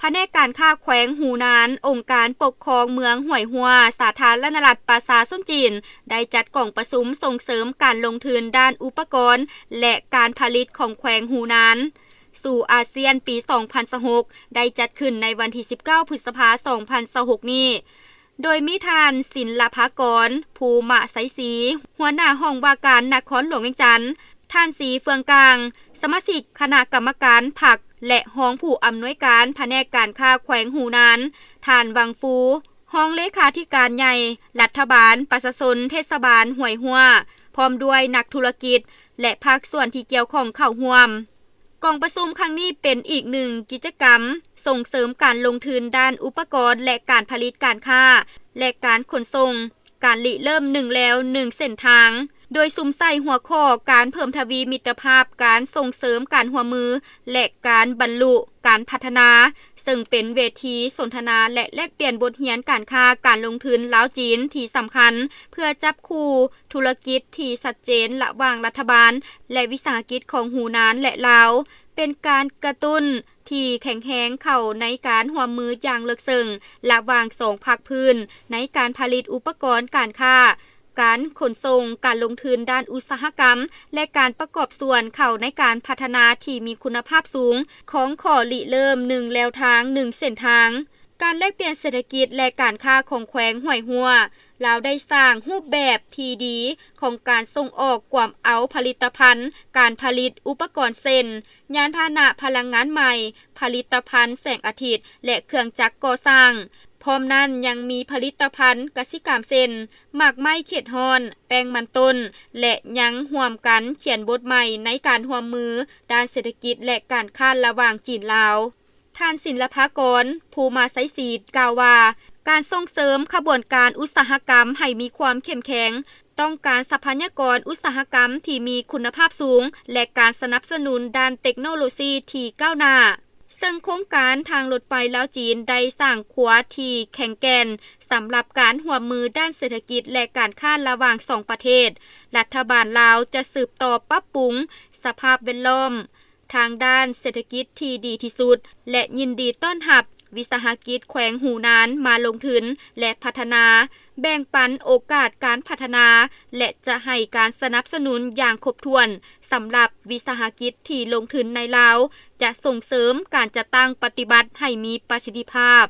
แผนกการค้าแขวงหูนานองค์การปกครองเมืองห้วยหัวสาธารณรัฐประชาชนจีนได้จัดกล่องประชุมส่งเสริมการลงทุนด้านอุปกรณ์และการผลิตของแขวงหูนานสู่อาเซียนปี 2026 ได้จัดขึ้นในวันที่ 19 พฤษภาคม 2026 นี้โดยมีท่านศิลภากรภูมะไสศรีหัวหน้าห้องว่าการนครหลวงเวียงจันทน์ท่านศรีเฟืองกลางสมาชิกคณะกรรมการผักและห้องผู้อำนวยการแผนกการค้าแขวงหูนานท่านวังฟูห้องเลขาธิการใหญ่รัฐบาลประชาชนเทศบาลห้วยหัวพร้อมด้วยนักธุรกิจและภาคส่วนที่เกี่ยวข้องเข้าร่วมกองประชุมครั้งนี้เป็นอีกหนึ่งกิจกรรมส่งเสริมการลงทุนด้านอุปกรณ์และการผลิตการค้าและการขนส่งการริเริ่ม1แล้ว1เส้นทางโดยซุมใส่หัวข้อการเพิ่มทวีมิตรภาพการส่งเสริมการหัวมือและการบรรลุการพัฒนาซึ่งเป็นเวทีสนทนาและแลกเปลี่ยนบทเรียนการค้าการลงทุนลาวจีนที่สำคัญเพื่อจับคู่ธุรกิจที่ชัดเจนระหว่างรัฐบาลและวิสาหกิจของหูนานและลาวเป็นการกระตุ้นที่แข็งแรงเข้าในการร่วมมืออย่างลึกซึ้งระหว่าง2ภาคพื้นในการผลิตอุปกรณ์การค้าการขนส่งการลงทุนด้านอุตสาหกรรมและการประกอบส่วนเข้าในการพัฒนาที่มีคุณภาพสูงของข้อริเริ่ม1แนวทาง1เส้นทางการแลกเปลี่ยนเศรษฐกิจและการค้าของแขวงห้วยหัวลาวได้สร้างรูปแบบที่ดีของการส่งออกความเอาผลิตภัณฑ์การผลิตอุปกรณ์เส้นยานพาหนะพลังงานใหม่ผลิตภัณฑ์แสงอาทิตย์และเครื่องจักรก่อสร้างพร้อมนั้นยังมีผลิตภัณฑ์กสิกรรมเส้นหมากไม้เขตฮ้อนแป้งมันต้นและยังร่วมกันเขียนบทใหม่ในการร่วมมือด้านเศรษฐกิจและการค้าระหว่างจีนลาวท่านศิลภากรภูมาไสศรีกล่าวว่าการส่งเสริมขบวนการอุตสาหกรรมให้มีความเข้มแข็งต้องการทรัพยากรอุตสาหกรรมที่มีคุณภาพสูงและการสนับสนุนด้านเทคโนโลยีที่ก้าวหน้าซึ่งโครงการทางรถไฟลาวจีนได้สร้างขัวที่แข็งแกร่งสำหรับการร่วมมือด้านเศรษฐกิจและการค้าระหว่าง2ประเทศรัฐบาลลาวจะสืบต่อปรับปรุงสภาพแวดล้อมทางด้านเศรษฐกิจที่ดีที่สุดและยินดีต้อนรับวิสาหกิจแขวงหูนานมาลงทุนและพัฒนาแบ่งปันโอกาสการพัฒนาและจะให้การสนับสนุนอย่างครบถ้วนสำหรับวิสาหกิจที่ลงทุนในลาวจะส่งเสริมการจัดตั้งปฏิบัติให้มีประสิทธิภาพ